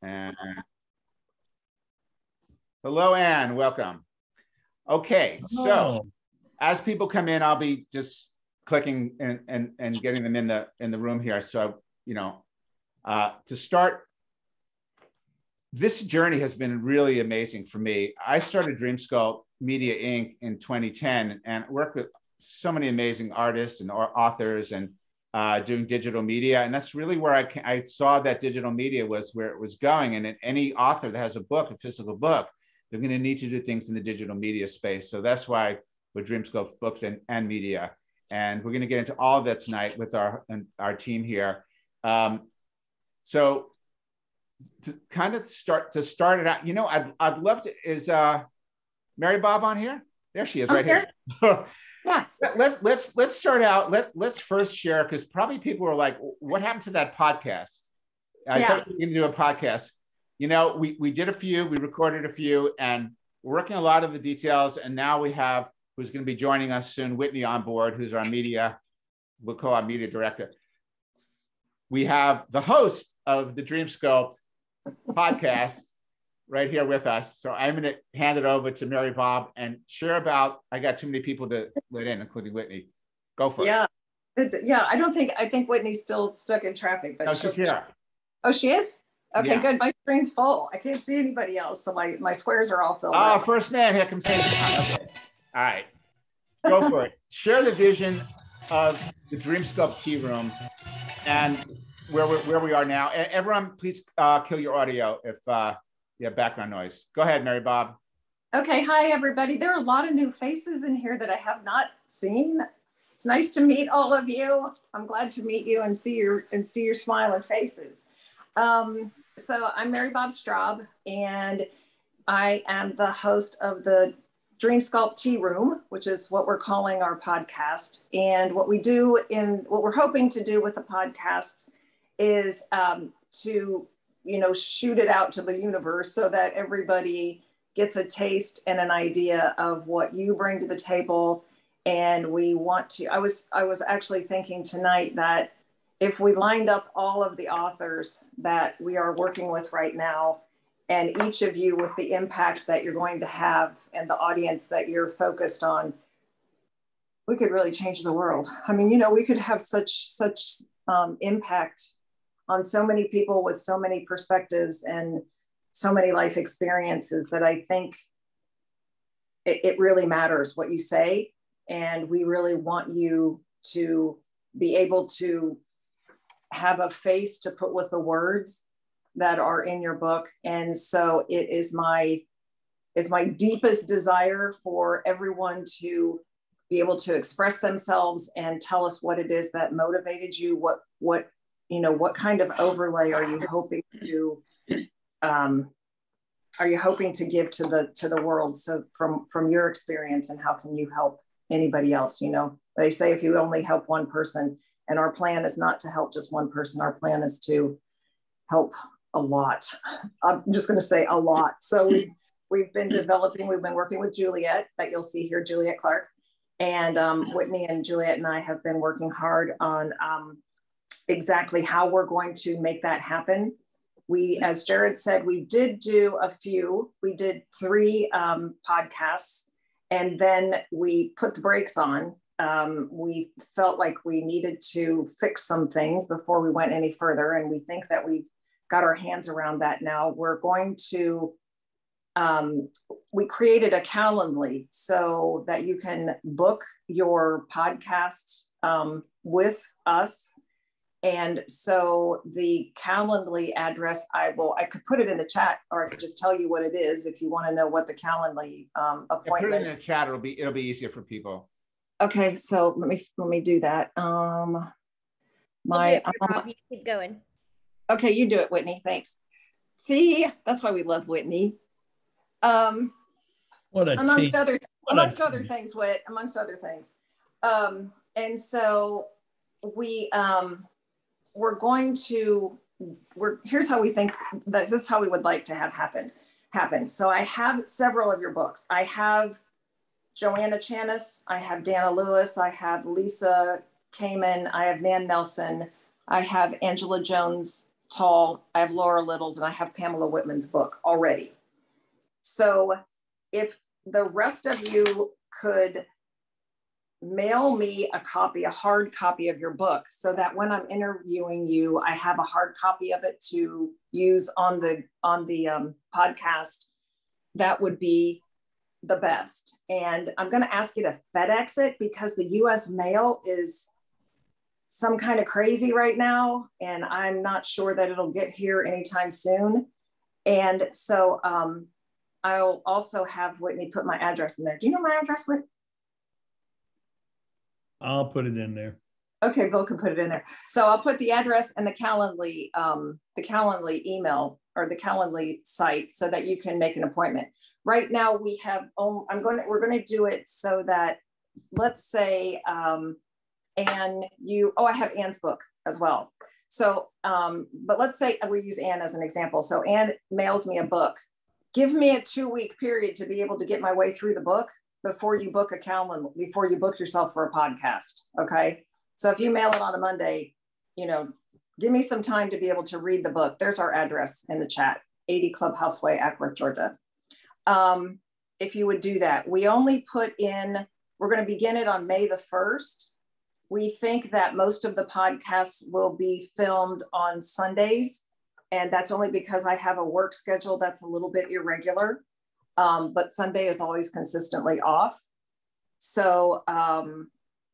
And hello, Anne. Welcome. Okay, so as people come in, I'll be just clicking and getting them in the room here. So to start, this journey has been really amazing for me. I started Dreamsculpt Media Inc. in 2010 and worked with so many amazing artists and authors and doing digital media. And that's really where I saw that digital media was where it was going. And any author that has a book, a physical book, they're going to need to do things in the digital media space. So that's why we're Dreamsculpt Books and Media. And we're going to get into all of that tonight with our team here. So to kind of start it out, I'd love to, is Mary Bob on here? There she is, right here. Yeah. Let's start out. Let's first share, because probably people were like, what happened to that podcast? I thought we were going to do a podcast. We did a few, we recorded a few, and we're working a lot of the details. And now we have, who's going to be joining us soon, Whitney on board, who's our media, we'll call our media director. We have the host of the Dreamsculpt podcast right here with us. So I'm going to hand it over to Mary Bob and share about, I got too many people to let in, including Whitney. Go for it. Yeah, I think Whitney's still stuck in traffic. But no, she's here. Oh, she is? Okay, yeah. Good. My screen's full. I can't see anybody else. So my squares are all filled up. First man, here comes okay. All right, go for it. Share the vision of the Dreamsculpt Tea Room and where we are now. Everyone, please kill your audio if you have background noise. Go ahead, Mary Bob. Okay, hi everybody. There are a lot of new faces in here that I have not seen. It's nice to meet all of you. I'm glad to meet you and see your smiling faces. So I'm Mary Bob Straub, and I am the host of the Dreamsculpt Tea Room, which is what we're calling our podcast. And what we're hoping to do with the podcast is to shoot it out to the universe so that everybody gets a taste and an idea of what you bring to the table. And we want to, I was actually thinking tonight that if we lined up all of the authors that we are working with right now, and each of you with the impact that you're going to have and the audience that you're focused on, we could really change the world. I mean, we could have such impact on so many people with so many perspectives and so many life experiences that I think it really matters what you say. And we really want you to be able to have a face to put with the words that are in your book. And so it is my deepest desire for everyone to be able to express themselves and tell us what it is that motivated you. What kind of overlay are you hoping to give to the world? So from your experience, and how can you help anybody else? They say if you only help one person, and our plan is not to help just one person. Our plan is to help a lot. I'm just going to say a lot. So we've been working with Juliet, that you'll see here, Juliet Clark, and Whitney and Juliet and I have been working hard on exactly how we're going to make that happen. We, as Jared said, we did 3 podcasts, and then we put the brakes on. We felt like we needed to fix some things before we went any further. And we think that we've got our hands around that now. We're going to, we created a Calendly so that you can book your podcasts with us. And so the Calendly address, I could put it in the chat, or I could just tell you what it is if you want to know what the Calendly appointment. Put it in the chat. It'll be easier for people. Okay, so let me do that. Bob, you keep going. Okay, you do it, Whitney. Thanks. See, that's why we love Whitney. Amongst other things, Whit. Amongst other things, and so here's how we think. This is how we would like to have happen. So I have several of your books. I have Joanna Chanis, I have Dana Lewis, I have Lisa Kamen, I have Nan Nelson, I have Angela Jones, Tall, I have Laura Little's, and I have Pamela Whitman's book already. So if the rest of you could mail me a hard copy of your book, so that when I'm interviewing you, I have a hard copy of it to use on the podcast, that would be the best. And I'm going to ask you to FedEx it, because the US mail is some kind of crazy right now, and I'm not sure that it'll get here anytime soon. And so I'll also have Whitney put my address in there. Do you know my address, Whitney? I'll put it in there. Okay, Bill can put it in there. So I'll put the address and the Calendly email, or the Calendly site, so that you can make an appointment. Right now we have, we're going to do it so that, let's say, Anne, I have Anne's book as well. So, but let's say we use Anne as an example. So Anne mails me a book. Give me a 2-week period to be able to get my way through the book before you book before you book yourself for a podcast. Okay. So if you mail it on a Monday, give me some time to be able to read the book. There's our address in the chat, 80 Clubhouse Way, Ackworth, Georgia. If you would do that, we only put in, we're going to begin it on May the 1st. We think that most of the podcasts will be filmed on Sundays. And that's only because I have a work schedule that's a little bit irregular. But Sunday is always consistently off. So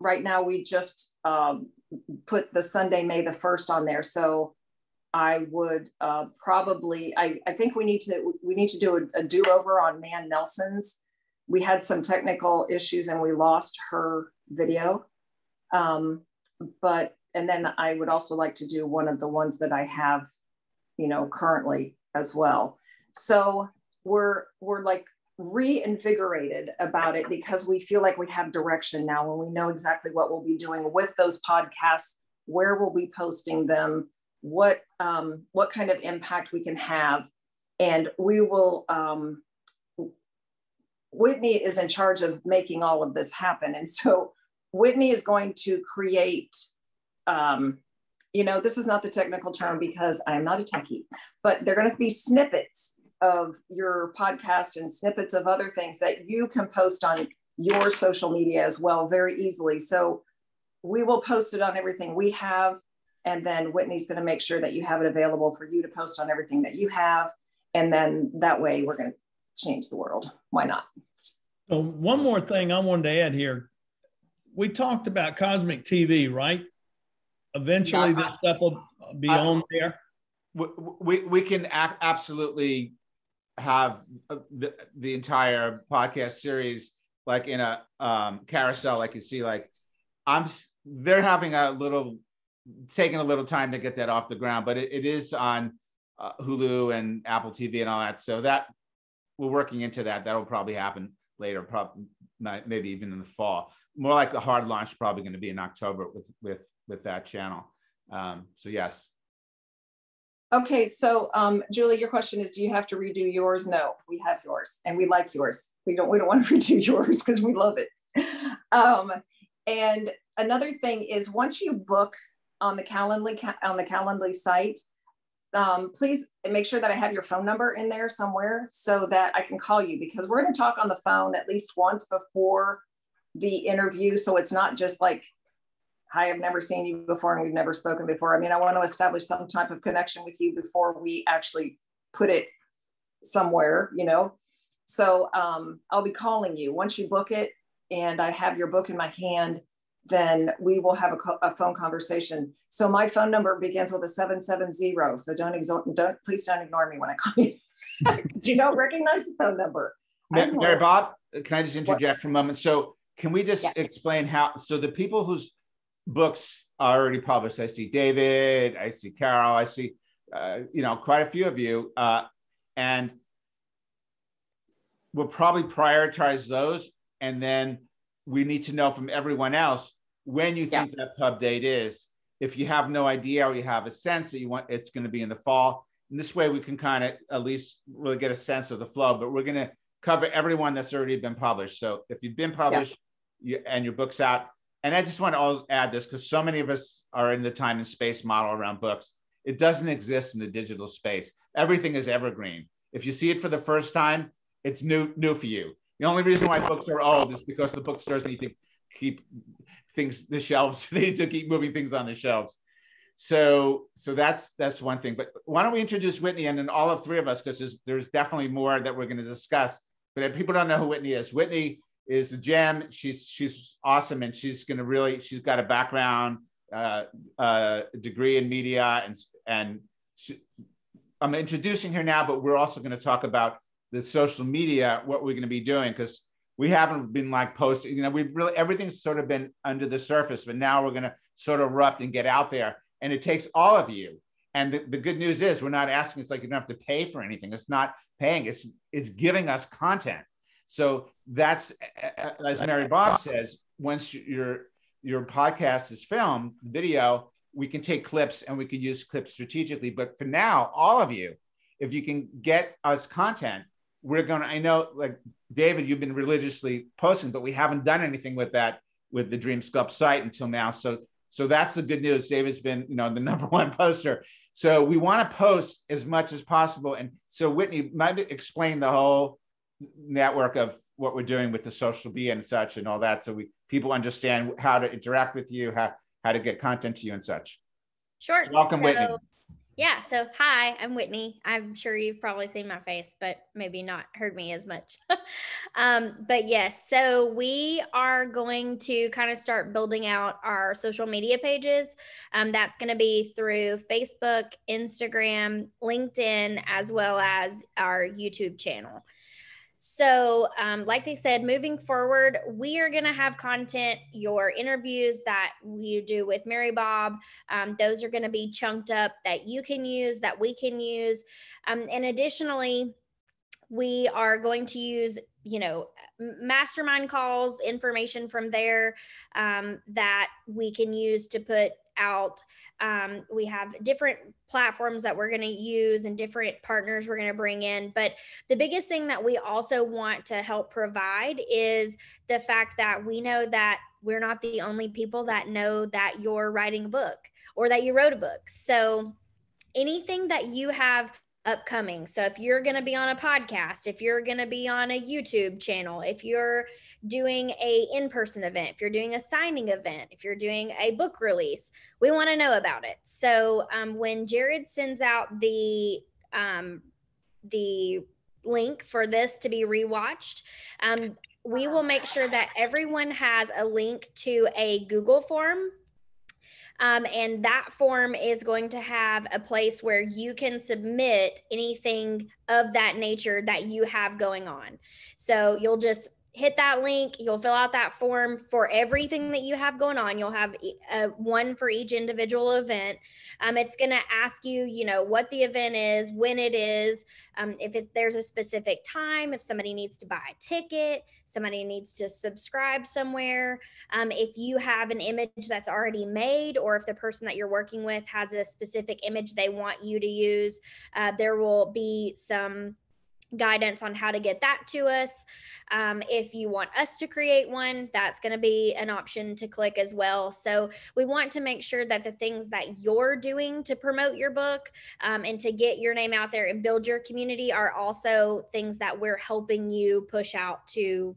right now we just put the Sunday, May the 1st on there. So I would probably, I think we need to do a do-over on Man Nelson's. We had some technical issues and we lost her video. And then I would also like to do one of the ones that I have, currently as well. So we're like reinvigorated about it, because we feel like we have direction now, and we know exactly what we'll be doing with those podcasts, where we'll be posting them, what kind of impact we can have. And we will, Whitney is in charge of making all of this happen. And so Whitney is going to create, this is not the technical term because I'm not a techie, but they're going to be snippets of your podcast and snippets of other things that you can post on your social media as well, very easily. So we will post it on everything we have. And then Whitney's going to make sure that you have it available for you to post on everything that you have. And then that way we're going to change the world. Why not? So one more thing I wanted to add here. We talked about Cosmic TV, right? Eventually this stuff will be on there. We can absolutely have the entire podcast series like in a carousel, like you see, like they're having taking a little time to get that off the ground, but it is on Hulu and Apple TV and all that. So that we're working into that. That'll probably happen later, probably maybe even in the fall. More like the hard launch, probably going to be in October with that channel. So yes. Okay, so Julie, your question is, do you have to redo yours? No, we have yours, and we like yours. We don't want to redo yours because we love it. And another thing is, once you book on the Calendly site, please make sure that I have your phone number in there somewhere so that I can call you, because we're going to talk on the phone at least once before the interview. So it's not just like, hi, I've never seen you before and we've never spoken before. I mean, I want to establish some type of connection with you before we actually put it somewhere, So I'll be calling you. Once you book it and I have your book in my hand, then we will have a phone conversation. So my phone number begins with a 770. So please don't ignore me when I call you. Do you not recognize the phone number? Mary Bob, can I just interject for a moment? So can we just explain how, so the people whose books are already published, I see David, I see Carol, I see, quite a few of you, and we'll probably prioritize those. And then we need to know from everyone else when you think that pub date is. If you have no idea, or you have a sense that it's going to be in the fall, and this way we can kind of at least really get a sense of the flow. But we're going to cover everyone that's already been published. So if you've been published and your book's out, and I just want to add this because so many of us are in the time and space model around books. It doesn't exist in the digital space. Everything is evergreen. If you see it for the first time, it's new for you. The only reason why books are old is because the bookstores need to keep things, the shelves, they need to keep moving things on the shelves. So that's one thing. But why don't we introduce Whitney, and then all of three of us, because there's definitely more that we're going to discuss. But if people don't know who Whitney is, Whitney is a gem. She's awesome, and she's got a background, degree in media, and I'm introducing her now, but we're also going to talk about the social media, what we're going to be doing, because we haven't been like posting, everything's sort of been under the surface, but now we're going to sort of erupt and get out there. And it takes all of you. And the good news is we're not asking, it's like you don't have to pay for anything. It's not paying, it's giving us content. So that's, as Mary Bob says, once your podcast is filmed, video, we can take clips and we can use clips strategically. But for now, all of you, if you can get us content, I know, like David, you've been religiously posting, but we haven't done anything with that, with the Dreamsculpt site until now. So that's the good news. David's been, the #1 poster. So we want to post as much as possible. And so Whitney, might explain the whole network of what we're doing with the social media and such and all that. So people understand how to interact with you, how to get content to you and such. Sure. Welcome, Whitney. Yeah. So hi, I'm Whitney. I'm sure you've probably seen my face, but maybe not heard me as much. But yes, so we are going to kind of start building out our social media pages. That's going to be through Facebook, Instagram, LinkedIn, as well as our YouTube channel. So like they said, moving forward, we are going to have content, your interviews that we do with Mary Bob. Those are going to be chunked up that you can use, that we can use. And additionally, we are going to use, mastermind calls, information from there that we can use to put out. We have different platforms that we're going to use and different partners we're going to bring in. But the biggest thing that we also want to help provide is the fact that we know that we're not the only people that know that you're writing a book or that you wrote a book. So anything that you have upcoming. So if you're going to be on a podcast, if you're going to be on a YouTube channel, if you're doing a in-person event, if you're doing a signing event, if you're doing a book release, we want to know about it. So when Jared sends out the link for this to be rewatched, we will make sure that everyone has a link to a Google form. And that form is going to have a place where you can submit anything of that nature that you have going on. So you'll just hit that link, you'll fill out that form for everything that you have going on. You'll have one for each individual event. It's going to ask you, what the event is, when it is, if there's a specific time, if somebody needs to buy a ticket, somebody needs to subscribe somewhere. If you have an image that's already made, or if the person that you're working with has a specific image they want you to use, there will be some guidance on how to get that to us. If you want us to create one, that's going to be an option to click as well. So we want to make sure that the things that you're doing to promote your book and to get your name out there and build your community are also things that we're helping you push out to,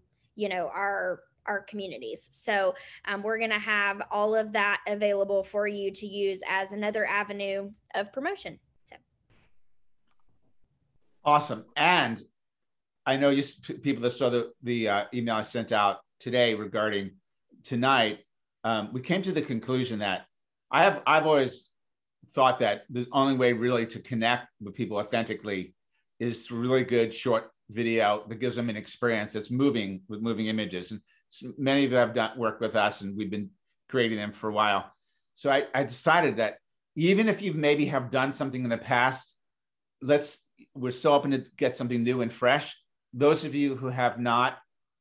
our communities. So we're going to have all of that available for you to use as another avenue of promotion. Awesome. And I know people that saw the email I sent out today regarding tonight, we came to the conclusion that I've always thought that the only way really to connect with people authentically is really good short video that gives them an experience that's moving, with moving images. And many of you have worked with us, and we've been creating them for a while. So I decided that even if you maybe have done something in the past, we're still open to get something new and fresh. Those of you who have not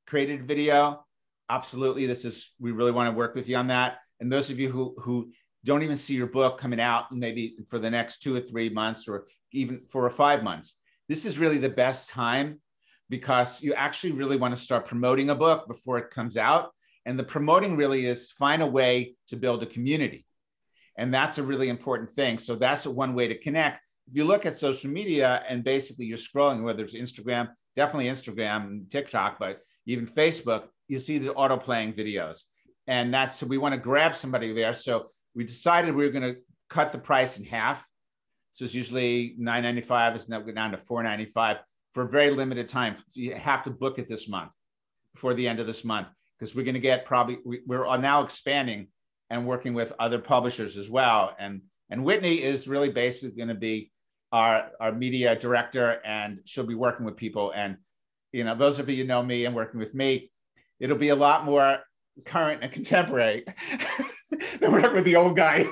created video, absolutely, we really want to work with you on that. And those of you who don't even see your book coming out maybe for the next 2 or 3 months, or even 4 or 5 months, this is really the best time, because you actually really want to start promoting a book before it comes out. And the promoting really is find a way to build a community. And that's a really important thing. So that's one way to connect. If you look at social media and basically you're scrolling, whether it's Instagram, definitely Instagram and TikTok, but even Facebook, you see the auto playing videos. And that's, so we want to grab somebody there. So we decided we were going to cut the price in half. So it's usually $9.95, it's now down to $4.95 for a very limited time. So you have to book it this month, before the end of this month, because we're going to get probably, we're now expanding and working with other publishers as well. And Whitney is really basically going to be our media director, and she'll be working with people. And, you know, those of you who know me and working with me, it'll be a lot more current and contemporary than working with the old guy.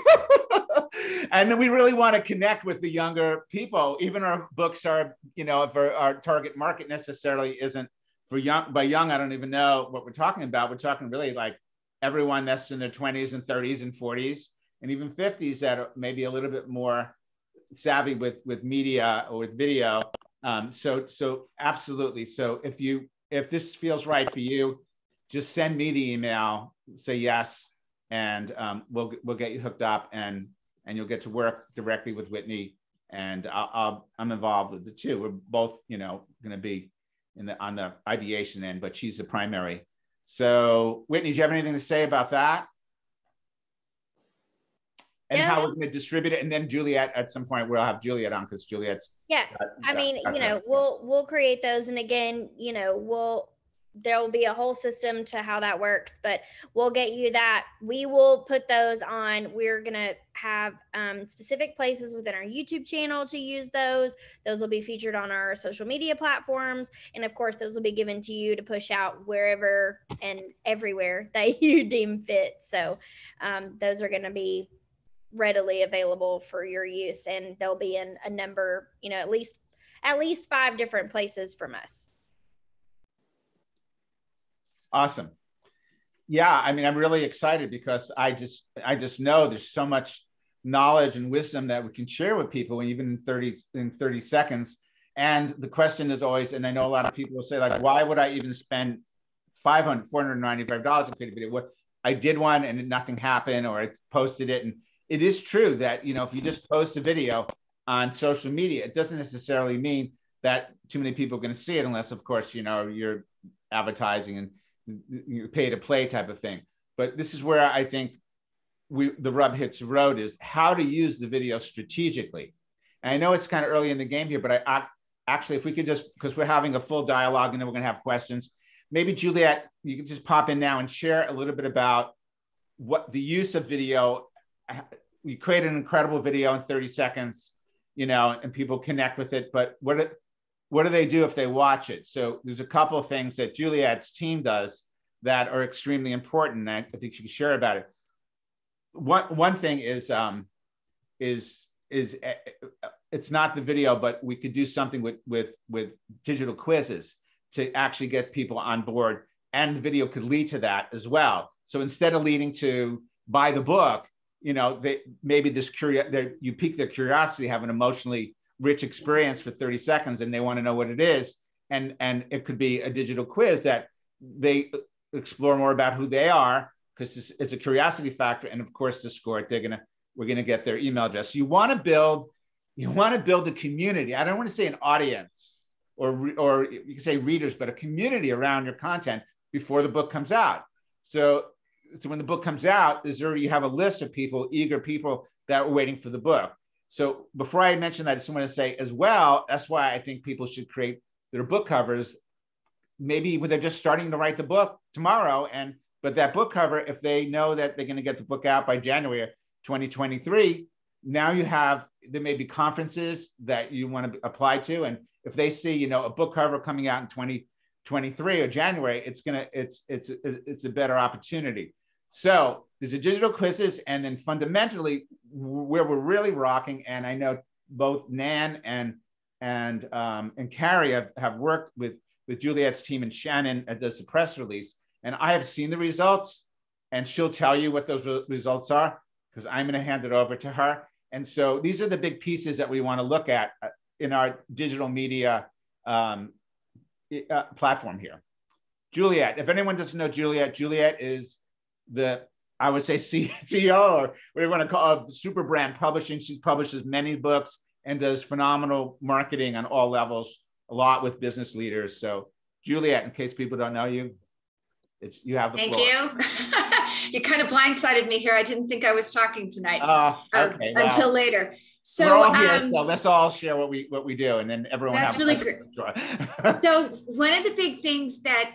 And then we really want to connect with the younger people. Even our books are, you know, if our target market necessarily isn't for young. By young, I don't even know what we're talking about. We're talking really like everyone that's in their 20s and 30s and 40s and even 50s that are maybe a little bit more savvy with media or with video. So absolutely. So if this feels right for you, just send me the email, say yes, and we'll get you hooked up, and you'll get to work directly with Whitney. And I'm involved with the two. We're both, you know, going to be on the ideation end, but she's the primary. So Whitney, do you have anything to say about that? And how we're going to distribute it? And then Juliet, at some point, we'll have Juliet on, because Juliet's. Yeah, I mean, you know, we'll create those, and again, you know, there'll be a whole system to how that works, but we'll get you that. We will put those on. We're going to have specific places within our YouTube channel to use those. Those will be featured on our social media platforms. And of course, those will be given to you to push out wherever and everywhere that you deem fit. So those are going to be readily available for your use, and they'll be in a number, you know, at least 5 different places from us. Awesome. Yeah, I mean, I'm really excited because I just know there's so much knowledge and wisdom that we can share with people, even in 30 seconds. And the question is always, and I know a lot of people will say, like, why would I even spend $495 to create a video? What, I did one and nothing happened, or I posted it. And it is true that, you know, if you just post a video on social media, it doesn't necessarily mean that too many people are going to see it, unless, of course, you know, you're advertising and you pay to play type of thing. But this is where I think the rub hits the road, is how to use the video strategically. And I know it's kind of early in the game here, but I actually, if we could just, because we're having a full dialogue and then we're going to have questions, maybe Juliet, you could just pop in now and share a little bit about what the use of video. You create an incredible video in 30 seconds, you know, and people connect with it, but what do they do if they watch it? So there's a couple of things that Juliet's team does that are extremely important. I think she can share about it. One thing is it's not the video, but we could do something with digital quizzes to actually get people on board, and the video could lead to that as well. So instead of leading to buy the book, you know, maybe you pique their curiosity, have an emotionally rich experience for 30 seconds, and they want to know what it is. And it could be a digital quiz that they explore more about who they are, because it's a curiosity factor. And of course, to score it, we're going to get their email address. So you want to build a community. I don't want to say an audience or you can say readers, but a community around your content before the book comes out. So when the book comes out, you have a list of eager people that are waiting for the book. So before I mention that, I just want to say as well, that's why I think people should create their book covers, maybe when they're just starting to write the book tomorrow. But that book cover, if they know that they're going to get the book out by January 2023, now there may be conferences that you want to apply to. And if they see, you know, a book cover coming out in 2023 or January, it's a better opportunity. So there's a digital quizzes, and then fundamentally where we're really rocking, and I know both Nan and Carrie have worked with Juliet's team, and Shannon does the press release, and I have seen the results, and she'll tell you what those results are, because I'm going to hand it over to her. And so these are the big pieces that we want to look at in our digital media platform here. Juliet, if anyone doesn't know Juliet is I would say CEO, or what do you want to call it, super brand publishing. She publishes many books and does phenomenal marketing on all levels, a lot with business leaders. So Juliet, in case people don't know you, you have the floor. Thank you. You kind of blindsided me here. I didn't think I was talking tonight okay, until later. So we're all here, so let's all share what we do, and then everyone. That's really great. So one of the big things that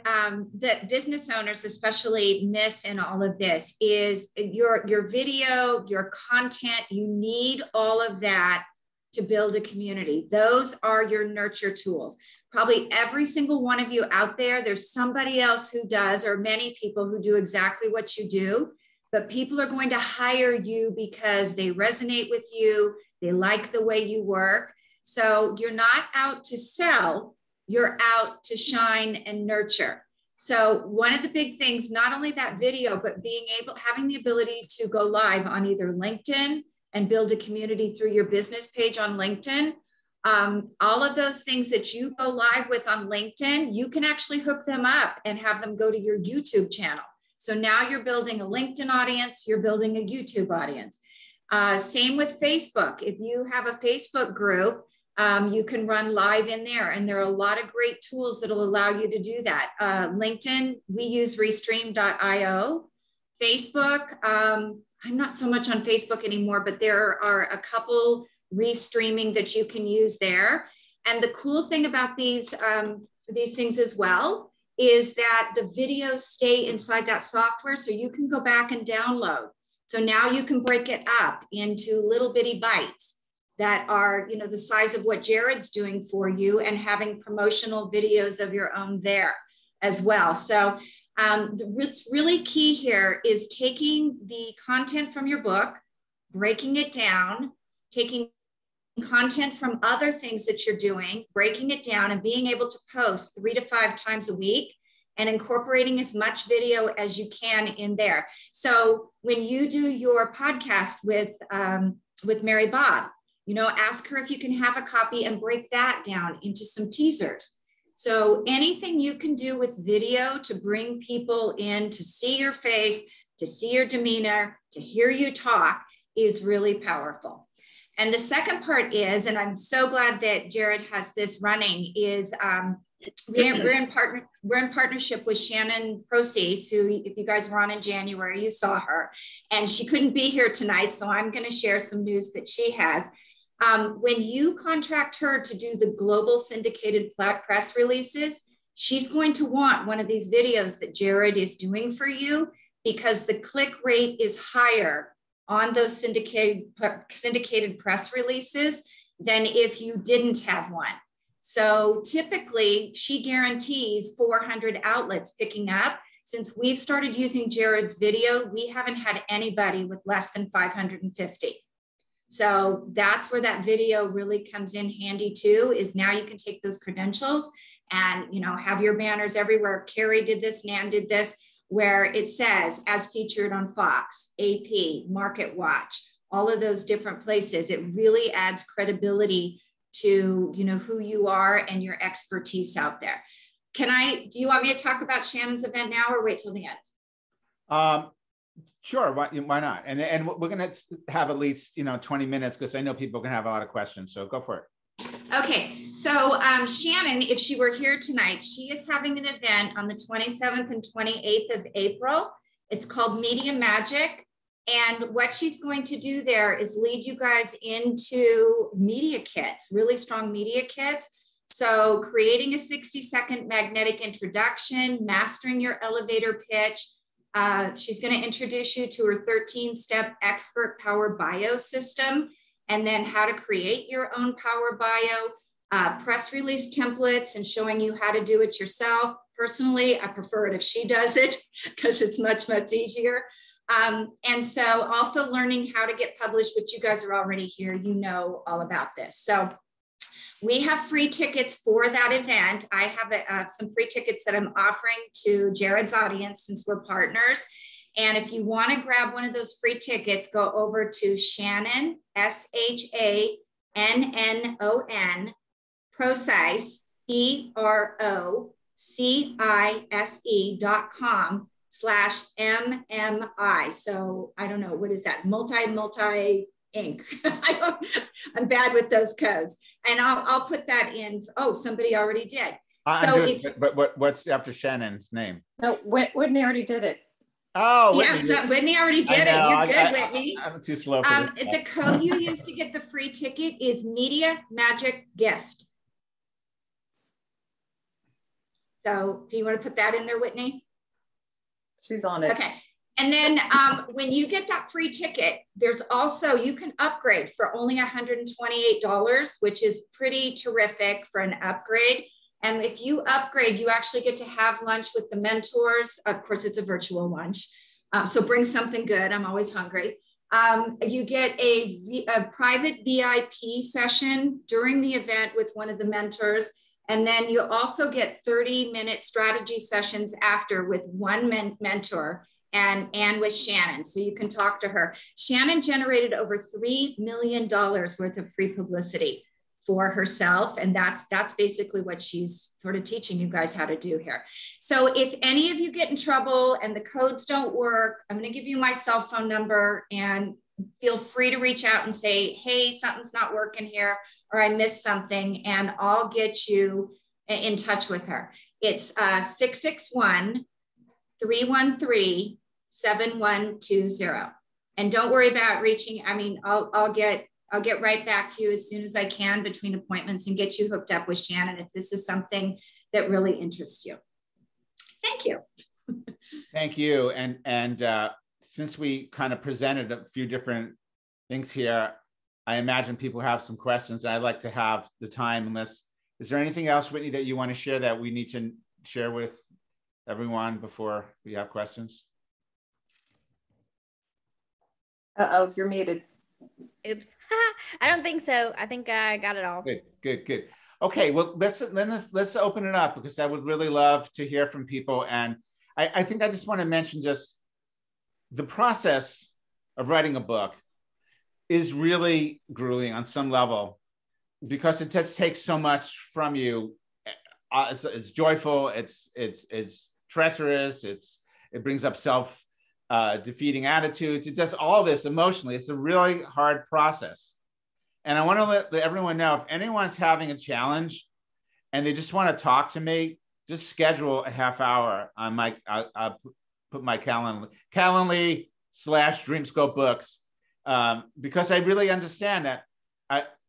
that business owners especially miss in all of this is your video, your content. You need all of that to build a community. Those are your nurture tools. Probably every single one of you out there, there's somebody else who does, or many people who do exactly what you do, but people are going to hire you because they resonate with you. They like the way you work. So you're not out to sell, you're out to shine and nurture. So one of the big things, not only that video, but having the ability to go live on either LinkedIn and build a community through your business page on LinkedIn. All of those things that you go live with on LinkedIn, you can actually hook them up and have them go to your YouTube channel. So now you're building a LinkedIn audience, you're building a YouTube audience. Same with Facebook. If you have a Facebook group, you can run live in there, and there are a lot of great tools that will allow you to do that. LinkedIn, we use restream.io. Facebook, I'm not so much on Facebook anymore, but there are a couple restreaming that you can use there. And the cool thing about these things as well is that the videos stay inside that software, so you can go back and download. So now you can break it up into little bitty bites that are, the size of what Jared's doing for you, and having promotional videos of your own there as well. So what's really key here is taking the content from your book, breaking it down, taking content from other things that you're doing, breaking it down, and being able to post 3 to 5 times a week, and incorporating as much video as you can in there. So when you do your podcast with Mary Bob, ask her if you can have a copy and break that down into some teasers. So anything you can do with video to bring people in, to see your face, to see your demeanor, to hear you talk, is really powerful. And the second part is, and I'm so glad that Jared has this running, is we're in partnership with Shannon Procease, who, if you guys were on in January, you saw her, and she couldn't be here tonight. So I'm going to share some news that she has. When you contract her to do the global syndicated press releases, she's going to want one of these videos that Jared is doing for you, because the click rate is higher on those syndicated press releases than if you didn't have one. So typically she guarantees 400 outlets picking up. Since we've started using Jared's video, we haven't had anybody with less than 550. So that's where that video really comes in handy too, is now you can take those credentials and, have your banners everywhere. Carrie did this, Nan did this, where it says, as featured on Fox, AP, Market Watch, all of those different places. It really adds credibility to, who you are and your expertise out there. Do you want me to talk about Shannon's event now, or wait till the end? Sure, why not? And we're going to have at least, 20 minutes, because I know people can have a lot of questions, so go for it. Okay, so Shannon, if she were here tonight, she is having an event on the 27th and 28th of April. It's called Media Magic. And what she's going to do there is lead you guys into media kits, really strong media kits. So creating a 60-second magnetic introduction, mastering your elevator pitch. She's going to introduce you to her 13-step expert power bio system, and then how to create your own power bio, press release templates, and showing you how to do it yourself. Personally, I prefer it if she does it, because it's much, much easier. And so also learning how to get published, which you guys are already here, all about this. So we have free tickets for that event. I have some free tickets that I'm offering to Jared's audience, since we're partners. And if you want to grab one of those free tickets, go over to Shannon, SHANNON, Procise, PROCISE.com, MMI. So I don't know, what is that? Multi Inc. I'm bad with those codes. And I'll put that in. Oh, somebody already did. But what's after Shannon's name? No, Whitney already did it. Oh, Whitney. Yes, Whitney already did it. You're good, Whitney. I'm too slow for this. The code you use to get the free ticket is Media Magic Gift. So do you want to put that in there, Whitney? She's on it. Okay. And then when you get that free ticket, there's also, you can upgrade for only $128, which is pretty terrific for an upgrade. And if you upgrade, you actually get to have lunch with the mentors. Of course, it's a virtual lunch. So bring something good. I'm always hungry. You get a private VIP session during the event with one of the mentors. And then you also get 30-minute strategy sessions after with one mentor and with Shannon. So you can talk to her. Shannon generated over $3 million worth of free publicity for herself. And that's basically what she's sort of teaching you guys how to do here. So if any of you get in trouble and the codes don't work, I'm going to give you my cell phone number and feel free to reach out and say, hey, something's not working here, or I missed something, and I'll get you in touch with her. It's 661-313-7120. And don't worry about reaching. I mean, I'll get right back to you as soon as I can between appointments and get you hooked up with Shannon if this is something that really interests you. Thank you. Thank you. And since we kind of presented a few different things here, I imagine people have some questions. I'd like to have the time, unless, is there anything else, Whitney, that you want to share that we need to share with everyone before we have questions? Uh-oh, you're muted. Oops. I don't think so. I think I got it all. Good. Okay, well, let's open it up, because I would really love to hear from people. And I think I just want to mention just the process of writing a book is really grueling on some level, because it just takes so much from you. It's joyful, it's treacherous, it brings up self-defeating attitudes. It does all this emotionally. It's a really hard process. And I want to let everyone know, if anyone's having a challenge and they just want to talk to me, just schedule a half hour on my, I'll put my Calendly/Dreamsculpt books, because I really understand that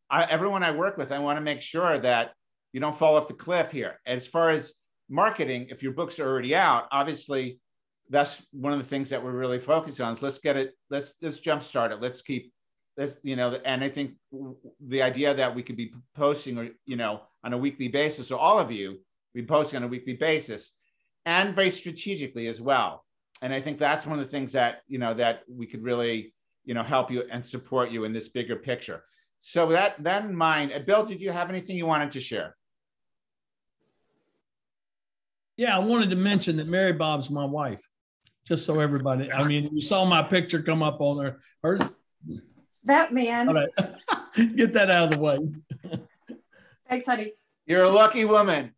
everyone I work with, I want to make sure that you don't fall off the cliff here. As far as marketing, if your books are already out, obviously that's one of the things that we're really focused on. Is let's jumpstart it. And I think the idea that we could be posting, or on a weekly basis, or all of you be posting on a weekly basis, and very strategically as well. And I think that's one of the things that that we could really help you and support you in this bigger picture. So with that in mind, Bill, did you have anything you wanted to share? Yeah, I wanted to mention that Mary Bob's my wife, just so everybody, I mean, you saw my picture come up on her. That man. All right. Get that out of the way. Thanks, honey. You're a lucky woman.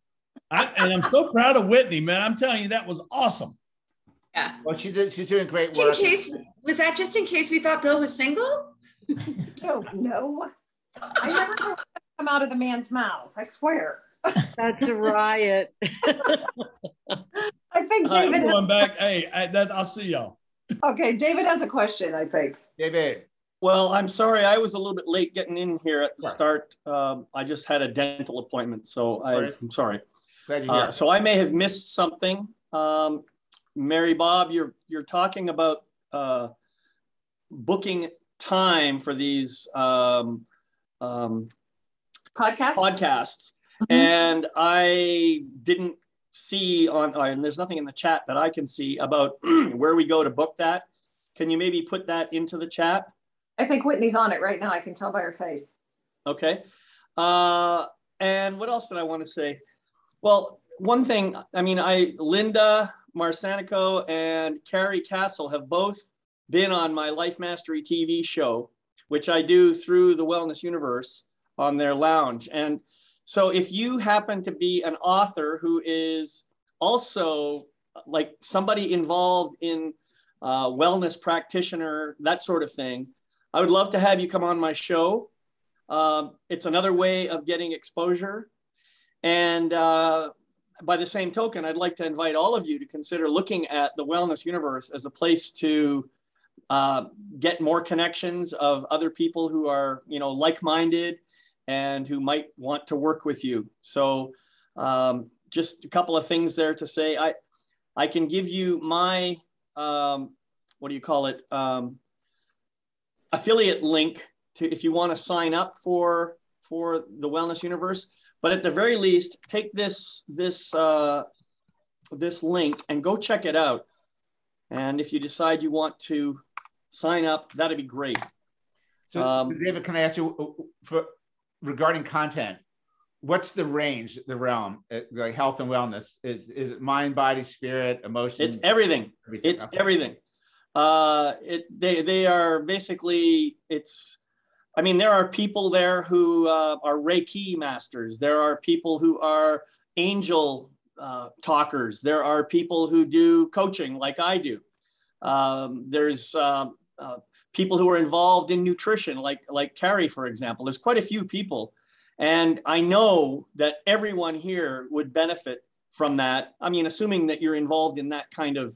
And I'm so proud of Whitney, man. I'm telling you, that was awesome. Yeah. Well, she's doing great work. Was that just in case we thought Bill was single? Don't know. I never know what come out of the man's mouth. I swear. That's a riot. I think David. Going back. Hey, I'll see y'all. Okay, David has a question, I think. David. Well, I'm sorry. I was a little bit late getting in here at the start. I just had a dental appointment, so I'm sorry. Glad you're here. So I may have missed something. Mary Bob, you're talking about booking time for these Podcasts. Mm-hmm. And I didn't see and there's nothing in the chat that I can see about where we go to book that. Can you maybe put that into the chat? I think Whitney's on it right now. I can tell by her face. Okay. And what else did I want to say? Well, one thing, I mean, Linda Marsanico and Carrie Castle have both been on my Life Mastery TV show, which I do through the Wellness Universe on their lounge. And so if you happen to be an author who is also like somebody involved in wellness practitioner, that sort of thing, I would love to have you come on my show. It's another way of getting exposure. And by the same token, I'd like to invite all of you to consider looking at the wellness universe as a place to get more connections of other people who are, you know, like-minded and who might want to work with you. So just a couple of things there to say. I can give you my, what do you call it? Affiliate link to, if you want to sign up for the Wellness Universe. But at the very least, take this link and go check it out. And if you decide you want to sign up, that'd be great. So David, can I ask you regarding content, what's the range, the realm, like health and wellness? Is it mind, body, spirit, emotion? It's everything. It's okay. Everything. They are basically, I mean, there are people there who are Reiki masters. There are people who are angel talkers. There are people who do coaching like I do. There's people who are involved in nutrition, like Carrie, for example. There's quite a few people. And I know that everyone here would benefit from that. I mean, assuming that you're involved in that kind of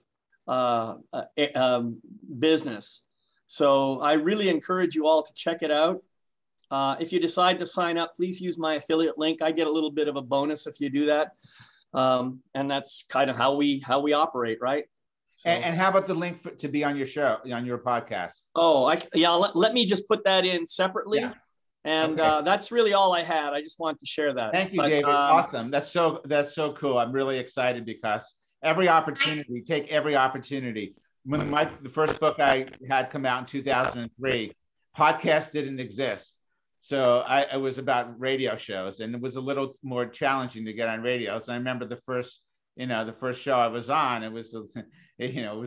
business. So I really encourage you all to check it out. If you decide to sign up, please use my affiliate link. I get a little bit of a bonus if you do that. And that's kind of how we operate, right? So, and how about the link to be on your show, on your podcast? Oh, let me just put that in separately. Yeah. And okay. That's really all I had. I just wanted to share that. Thank you, David. Awesome. That's so cool. I'm really excited because every opportunity, take every opportunity. When the first book I had come out in 2003, podcasts didn't exist. So it was about radio shows, and it was a little more challenging to get on radio. So I remember the first show I was on, it was a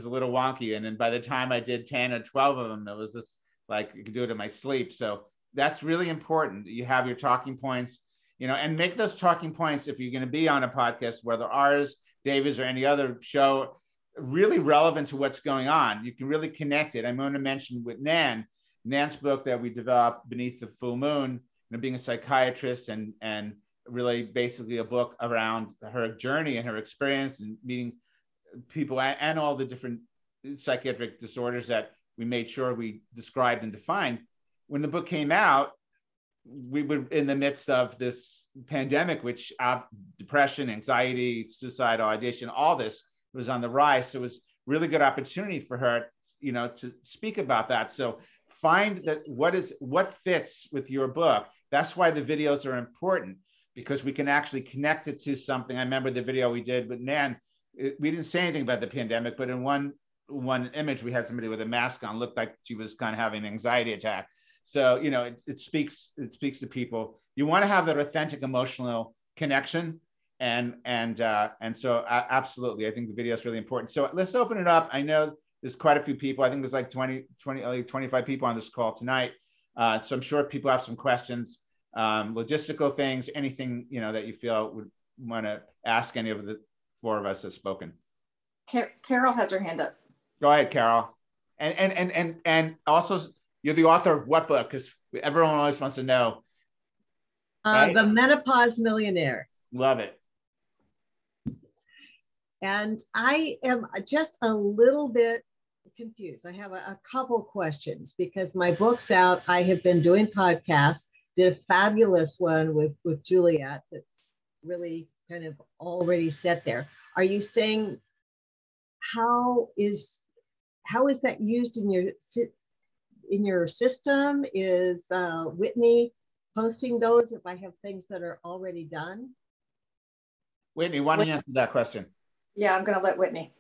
little wonky. And then by the time I did 10 or 12 of them, it was just like, you could do it in my sleep. So that's really important. You have your talking points, and make those talking points, if you're going to be on a podcast, whether ours, David's, or any other show, really relevant to what's going on. You can really connect it. I'm going to mention with Nan's book that we developed, Beneath the Full Moon, being a psychiatrist, and really basically a book around her journey and her experience and meeting people and all the different psychiatric disorders that we made sure we described and defined. When the book came out, we were in the midst of this pandemic, which depression, anxiety, suicidal ideation, all this was on the rise. So it was really good opportunity for her, to speak about that. So find that what fits with your book. That's why the videos are important, because we can actually connect it to something. I remember the video we did with Nan. We didn't say anything about the pandemic, but in one image, we had somebody with a mask on, looked like she was kind of having an anxiety attack. So, it speaks to people. You want to have that authentic emotional connection. And so absolutely, I think the video is really important. So let's open it up. I know there's quite a few people. I think there's like 25 people on this call tonight. So I'm sure people have some questions, logistical things, anything, that you feel would want to ask any of the four of us has spoken. Carol has her hand up. Go ahead, Carol. And also, you're the author of what book? Because everyone always wants to know. Right? The Menopause Millionaire. Love it. And I am just a little bit confused. I have a couple questions because my book's out. I have been doing podcasts, did a fabulous one with Juliet that's really kind of already set there. Are you saying how is that used in your system? Is Whitney posting those if I have things that are already done? Whitney, why don't you answer that question? Yeah, I'm going to let Whitney.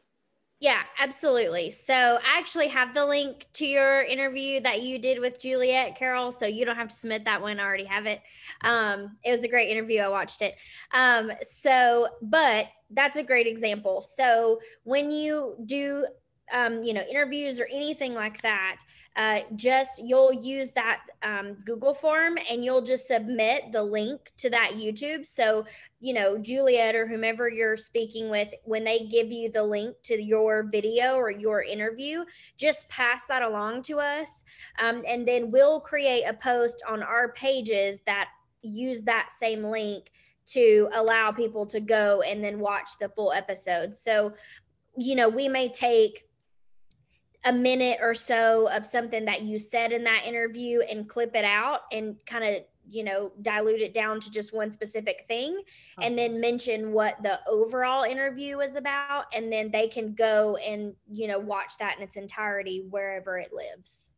Yeah, absolutely. So I actually have the link to your interview that you did with Juliet, Carol, so you don't have to submit that one. I already have it. It was a great interview. I watched it. But that's a great example. So when you do, interviews or anything like that, you'll use that Google form, and you'll just submit the link to that YouTube. So, Juliet or whomever you're speaking with, when they give you the link to your video or your interview, just pass that along to us. And then we'll create a post on our pages that use that same link to allow people to go and then watch the full episode. So, we may take a minute or so of something that you said in that interview and clip it out and kind of, dilute it down to just one specific thing, and then mention what the overall interview is about. And then they can go and, watch that in its entirety wherever it lives.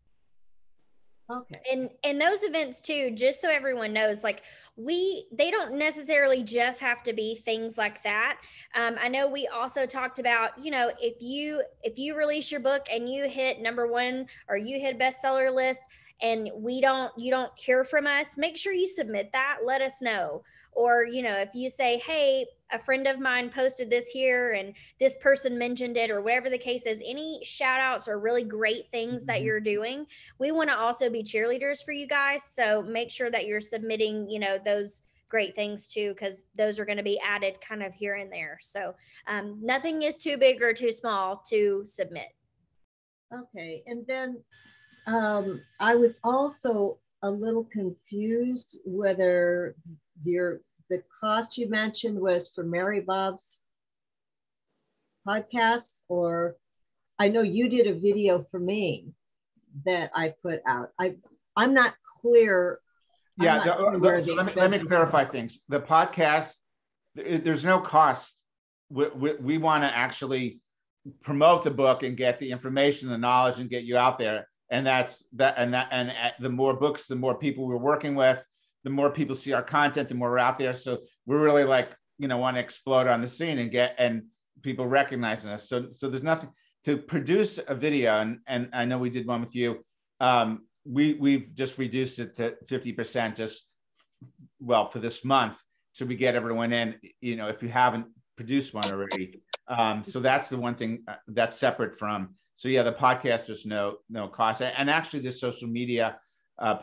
Okay. And those events too, just so everyone knows, like they don't necessarily just have to be things like that. I know we also talked about, if you release your book and you hit #1 or you hit bestseller list and you don't hear from us, make sure you submit that. Let us know. Or, if you say, hey, a friend of mine posted this here and this person mentioned it, or whatever the case is, any shout outs or really great things that you're doing, we want to also be cheerleaders for you guys. So make sure that you're submitting, those great things too, because those are going to be added kind of here and there. So nothing is too big or too small to submit. Okay. And then I was also a little confused whether the cost you mentioned was for Mary Bob's podcasts, or I know you did a video for me that I put out. I'm not clear. Yeah, let me clarify things. The podcast, there's no cost. We want to actually promote the book and get the information, the knowledge, and get you out there. And the more books, the more people we're working with, the more people see our content, the more we're out there. So we're really want to explode on the scene and people recognizing us. So there's nothing to produce a video. And I know we did one with you. We've just reduced it to 50% for this month. So we get everyone in, if you haven't produced one already. So that's the one thing that's separate from. So yeah, the podcast, there's no cost. And actually the social media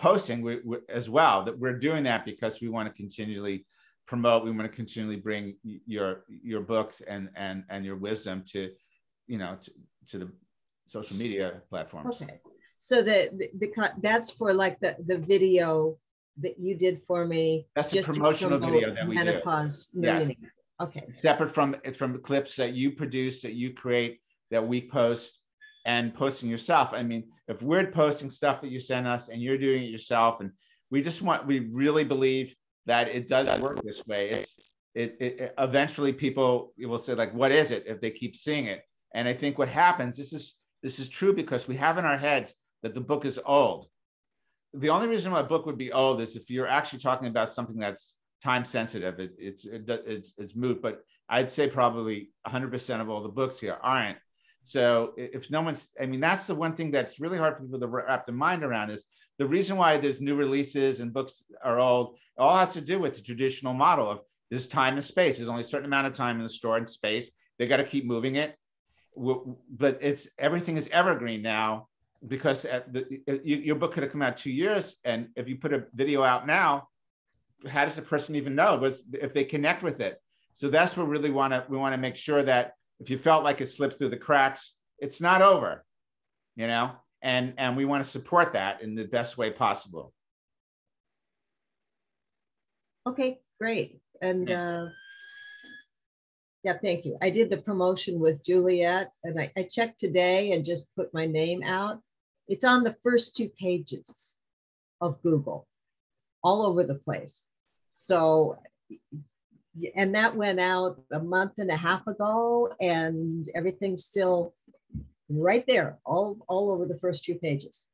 posting as well, that we're doing that because we want to continually promote, we want to continually bring your books and your wisdom to the social media platforms. Okay. So that's for like the video that you did for me. That's a promotional video that we do. Menopause millionaire. Yes. Okay. Separate from clips that you produce, that you create, that we post, and posting yourself. I mean, if we're posting stuff that you send us and you're doing it yourself, and we really believe that it does work this way. It eventually people will say, like, what is it, if they keep seeing it? And I think what happens, this is true because we have in our heads that the book is old. The only reason why a book would be old is if you're actually talking about something that's time sensitive. It's moot, but I'd say probably 100% of all the books here aren't. So if no one's, that's the one thing that's really hard for people to wrap their mind around, is the reason why there's new releases and books are old. It all has to do with the traditional model of there's time and space. There's only a certain amount of time in the store and space. They got to keep moving it. But everything is evergreen now, because your book could have come out 2 years. And if you put a video out now, how does the person even know if they connect with it? So that's what we want to make sure that if you felt like it slipped through the cracks, it's not over, and we want to support that in the best way possible. Okay, great. And yeah, thank you. I did the promotion with Juliet, and I checked today and just put my name out. It's on the first 2 pages of Google, all over the place. So, and that went out a month and a half ago, and everything's still right there, all over the first 2 pages.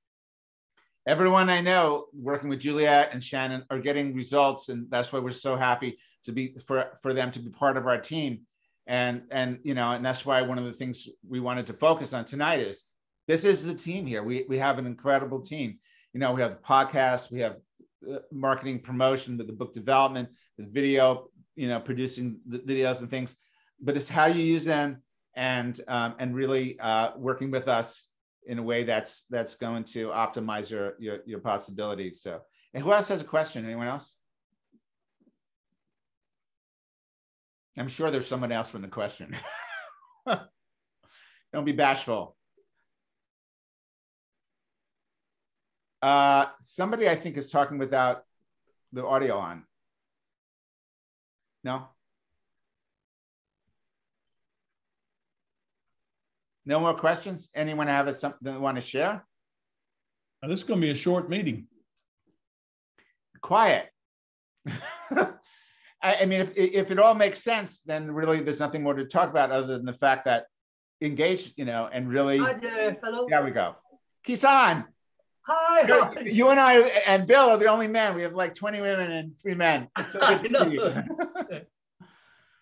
Everyone I know working with Juliet and Shannon are getting results, and that's why we're so happy to be for them to be part of our team. And that's why one of the things we wanted to focus on tonight is this is the team here. We have an incredible team. We have the podcast, we have marketing, promotion, the book development, the video, producing the videos and things, but it's how you use them and really working with us in a way that's going to optimize your possibilities. So, and who else has a question? Anyone else? I'm sure there's someone else with a question. Don't be bashful. Somebody I think is talking without the audio on. No? No more questions? Anyone have something they want to share? Now, this is going to be a short meeting. Quiet. I mean, if it all makes sense, then really there's nothing more to talk about other than the fact that engage, you know, and really. Hi there. Hello. There we go. Kisan. Hi. You and I and Bill are the only men. We have like 20 women and 3 men. It's so good to see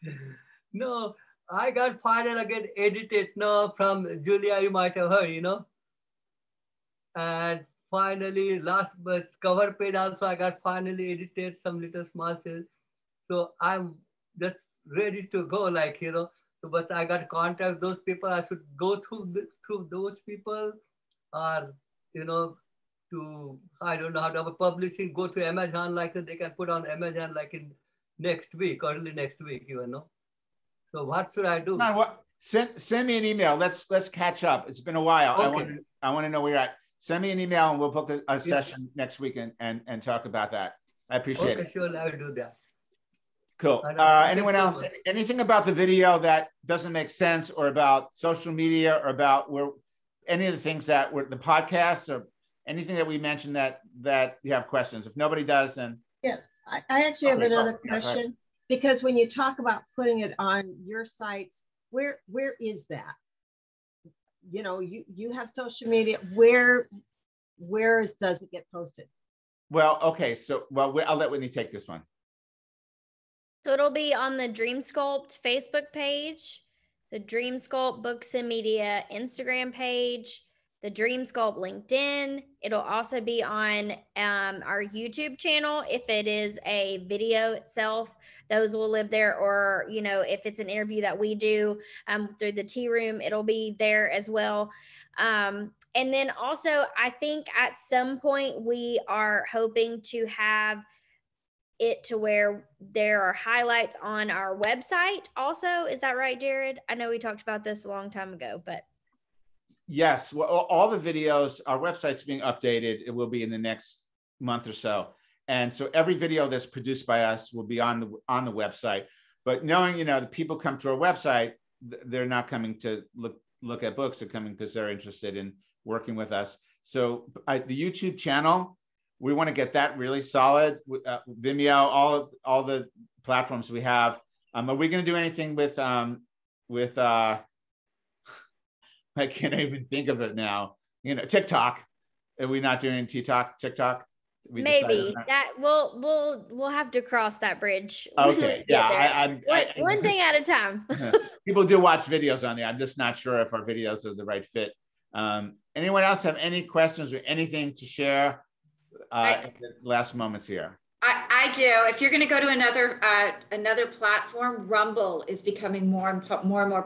you. No, I got final again edited now from Julia, you might have heard, you know. And finally, last but cover page also I got finally edited, some little small things. So I'm just ready to go, like, you know. So, but I got to contact those people. I should go through those people, or, you know, to, I don't know how to have a publishing, go to Amazon, like that they can put on Amazon like in next week, early next week, you know. So what should I do? Send me an email. Let's catch up. It's been a while. Okay. I want to know where you're at. Send me an email and we'll book a session next week and talk about that. I appreciate it. Okay, sure, I will do that. Cool. Anyone else? Anything about the video that doesn't make sense, or about social media, or about any of the things that were the podcast, or anything that we mentioned that you have questions? If nobody does, then yeah, I actually have another question, because when you talk about putting it on your sites, where is that? You know, you have social media. Where does it get posted? Well, okay, so I'll let Whitney take this one. So it'll be on the Dreamsculpt Facebook page, the Dreamsculpt Books and Media Instagram page, the Dreamsculpt LinkedIn. It'll also be on our YouTube channel. If it is a video itself, those will live there. Or, you know, if it's an interview that we do through the tea room, it'll be there as well. And then also, I think at some point we are hoping to have it to where there are highlights on our website also. Is that right, Jared? I know we talked about this a long time ago, but. Yes, well, all the videos, our website's being updated. It will be in the next month or so. And so every video that's produced by us will be on the website. But knowing, you know, the people come to our website, they're not coming to look at books. They're coming because they're interested in working with us. So the YouTube channel, we want to get that really solid. Vimeo, all the platforms we have. Are we going to do anything with I can't even think of it now. You know, TikTok. Are we not doing TikTok? Maybe that we'll have to cross that bridge. Okay, yeah. One thing at a time. People do watch videos on there. I'm just not sure if our videos are the right fit. Anyone else have any questions or anything to share in the last moments here? I do. If you're going to go to another platform, Rumble is becoming more and more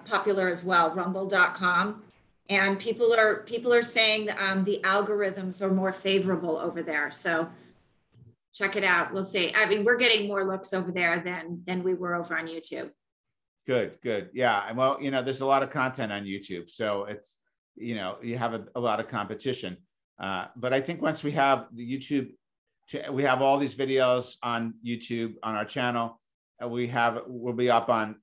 popular as well. Rumble.com, and people are saying the algorithms are more favorable over there. So check it out. We'll see. I mean, we're getting more looks over there than we were over on YouTube. Good. Yeah. Well, you know, there's a lot of content on YouTube, so it's, you know, you have a lot of competition. But I think once we have the YouTube. We have all these videos on YouTube on our channel. We'll be up on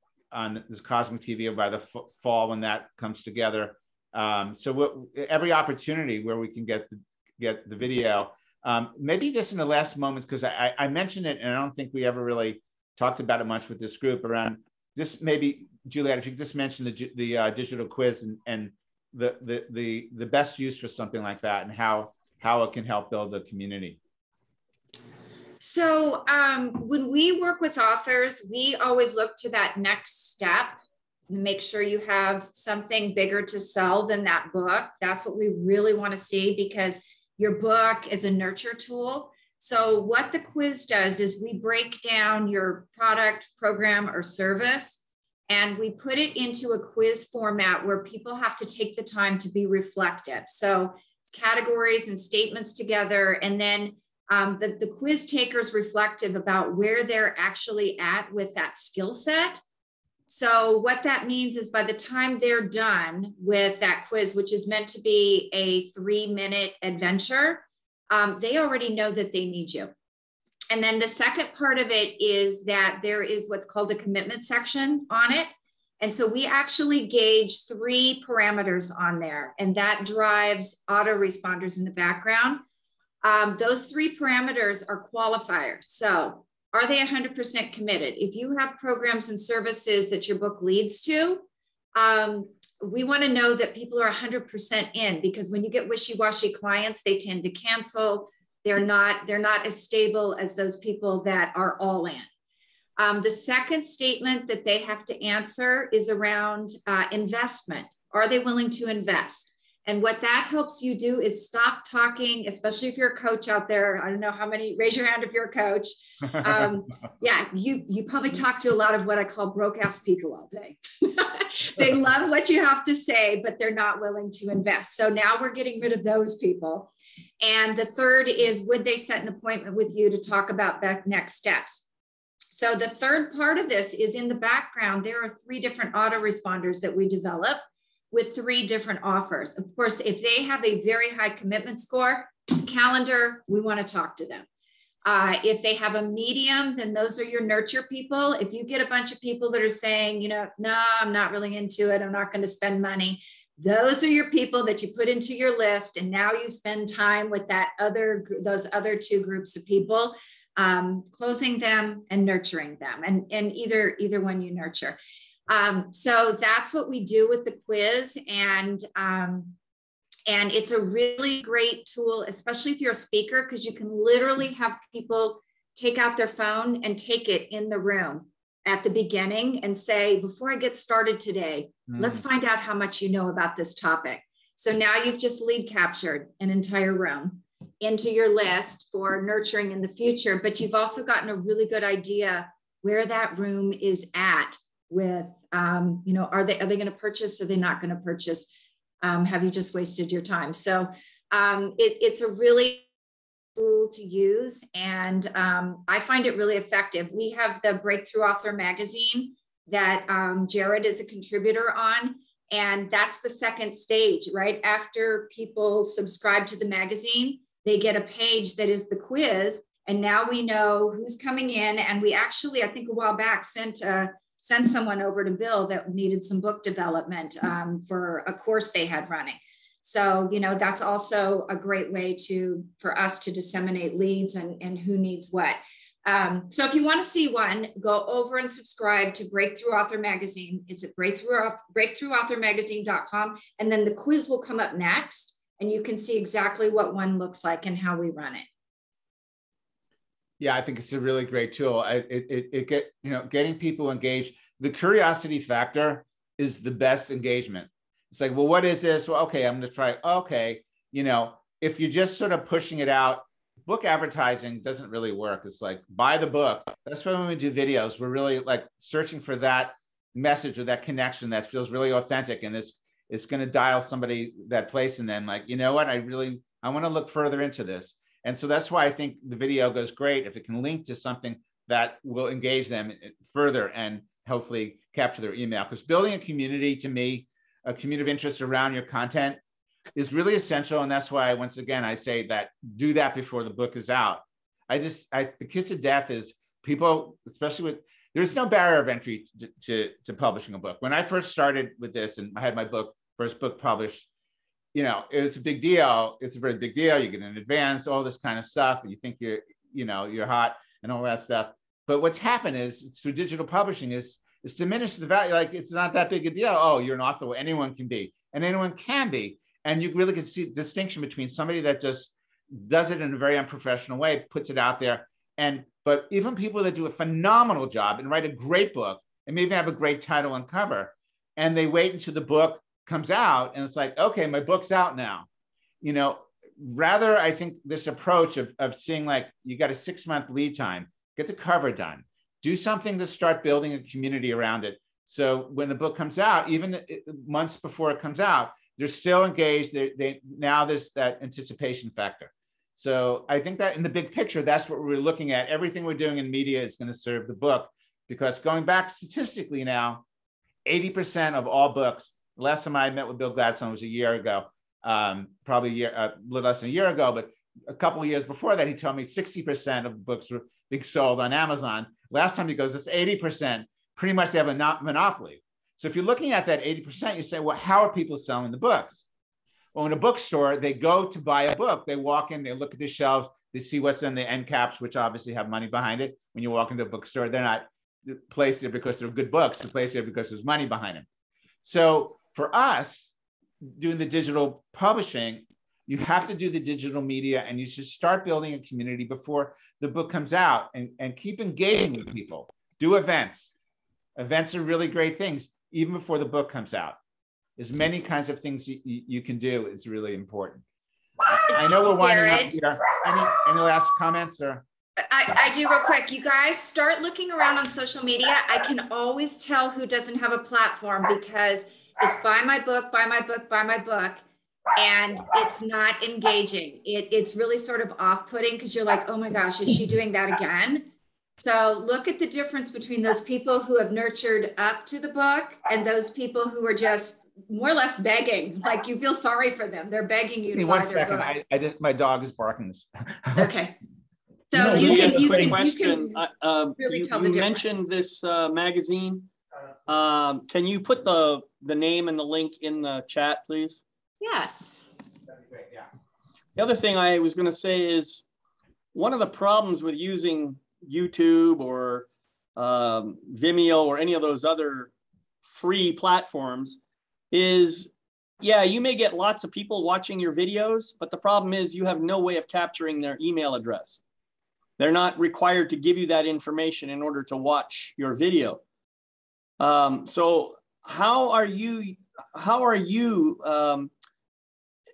this Cosmic TV by the fall when that comes together. So every opportunity where we can get the video, maybe just in the last moments, because I mentioned it and I don't think we ever really talked about it much with this group around just maybe, Juliet, if you could just mention the digital quiz and the best use for something like that and how it can help build the community. So when we work with authors, we always look to that next step, make sure you have something bigger to sell than that book. That's what we really want to see, because your book is a nurture tool. So what the quiz does is we break down your product, program, or service And we put it into a quiz format where people have to take the time to be reflective. So categories and statements together. And then the quiz taker is reflective about where they're actually at with that skill set. So what that means is by the time they're done with that quiz, which is meant to be a 3-minute adventure, they already know that they need you. And then the second part of it is that there is what's called a commitment section on it. And so we actually gauge 3 parameters on there, and that drives autoresponders in the background. Those 3 parameters are qualifiers. So are they 100% committed? If you have programs and services that your book leads to, we want to know that people are 100% in, because when you get wishy-washy clients, they tend to cancel. They're not as stable as those people that are all in. The second statement that they have to answer is around investment. Are they willing to invest? And what that helps you do is stop talking, especially if you're a coach out there. I don't know how many, raise your hand if you're a coach. Yeah, you probably talk to a lot of what I call broke ass people all day. They love what you have to say, but they're not willing to invest. So now we're getting rid of those people. And the third is, would they set an appointment with you to talk about next steps? So the third part of this is in the background, there are 3 different autoresponders that we develop with 3 different offers. Of course, if they have a very high commitment score, it's a calendar, we want to talk to them. If they have a medium, then those are your nurture people. If you get a bunch of people that are saying, you know, no, I'm not really into it, I'm not going to spend money, those are your people that you put into your list. And now you spend time with those other 2 groups of people, closing them and nurturing them, and either one you nurture. So that's what we do with the quiz. And it's a really great tool, especially if you're a speaker, because you can literally have people take out their phone and take it in the room at the beginning and say, before I get started today, let's find out how much you know about this topic. So now you've just lead captured an entire room into your list for nurturing in the future, but you've also gotten a really good idea where that room is at with, you know, are they going to purchase? Are they not going to purchase? Have you just wasted your time? So it's a really tool to use, and I find it really effective. We have the Breakthrough Author magazine that Jared is a contributor on, and that's the second stage. Right after people subscribe to the magazine, they get a page that is the quiz, and now we know who's coming in. And we actually, I think a while back, sent someone over to Bill that needed some book development for a course they had running. So, you know, that's also a great way for us to disseminate leads and who needs what. So if you want to see one, go over and subscribe to Breakthrough Author Magazine. It's at breakthroughauthormagazine.com. And then the quiz will come up next, and you can see exactly what one looks like and how we run it. Yeah, I think it's a really great tool. Getting people engaged. The curiosity factor is the best engagement. It's like, well, what is this? Well, okay, I'm going to try. Okay, you know, if you're just sort of pushing it out, book advertising doesn't really work. It's like, buy the book. That's why when we do videos, we're really like searching for that message or that connection that feels really authentic, and it's going to dial somebody that place in them. Like, you know what? I want to look further into this. And so that's why I think the video goes great if it can link to something that will engage them further and hopefully capture their email. Because building a community, to me, a community of interest around your content is really essential. And that's why, once again, I say that do that before the book is out. The kiss of death is people, especially there's no barrier of entry to publishing a book. When I first started with this and I had my first book published, you know, it was a big deal. It's a very big deal. You get an advance, all this kind of stuff. And you think you're hot and all that stuff. But what's happened is through digital publishing is diminished the value. Like, it's not that big a deal. Oh, you're an author. Well, anyone can be, and anyone can be. And you really can see the distinction between somebody that just does it in a very unprofessional way, puts it out there. But even people that do a phenomenal job and write a great book and maybe have a great title and cover, and they wait until the book comes out and it's like, okay, my book's out now. You know, rather, I think this approach of seeing like, you got a 6-month lead time, get the cover done, do something to start building a community around it. So when the book comes out, even months before it comes out, they're still engaged. Now there's that anticipation factor. So I think that in the big picture, that's what we're looking at. Everything we're doing in media is going to serve the book, because going back statistically now, 80% of all books, the last time I met with Bill Gladstone was a year ago, probably a little less than a year ago, but a couple of years before that, he told me 60% of the books were being sold on Amazon. Last time he goes, it's 80%. Pretty much they have a monopoly. So if you're looking at that 80%, you say, well, how are people selling the books? Well, in a bookstore, they go to buy a book. They walk in, they look at the shelves, they see what's in the end caps, which obviously have money behind it. When you walk into a bookstore, they're not placed there because they're good books. They're placed there because there's money behind them. So for us, doing the digital publishing, you have to do the digital media, and you should start building a community before the book comes out, and keep engaging with people. Do events. Events are really great things, even before the book comes out. There's many kinds of things you can do. It's really important. I know we're winding up here. Any last comments? Or I do real quick. You guys start looking around on social media. I can always tell who doesn't have a platform, because it's buy my book, buy my book, buy my book. And it's not engaging. It's really sort of off-putting, because you're like, oh my gosh, is she doing that again? So look at the difference between those people who have nurtured up to the book and those people who are just more or less begging, like you feel sorry for them. They're begging you to buy their book. I just, my dog is barking. Okay. So really you can really tell the difference. Mentioned this magazine. Can you put the name and the link in the chat, please? Yes. That'd be great, yeah. The other thing I was going to say is, one of the problems with using YouTube or Vimeo or any of those other free platforms is, yeah, you may get lots of people watching your videos, but the problem is you have no way of capturing their email address. They're not required to give you that information in order to watch your video. So how are you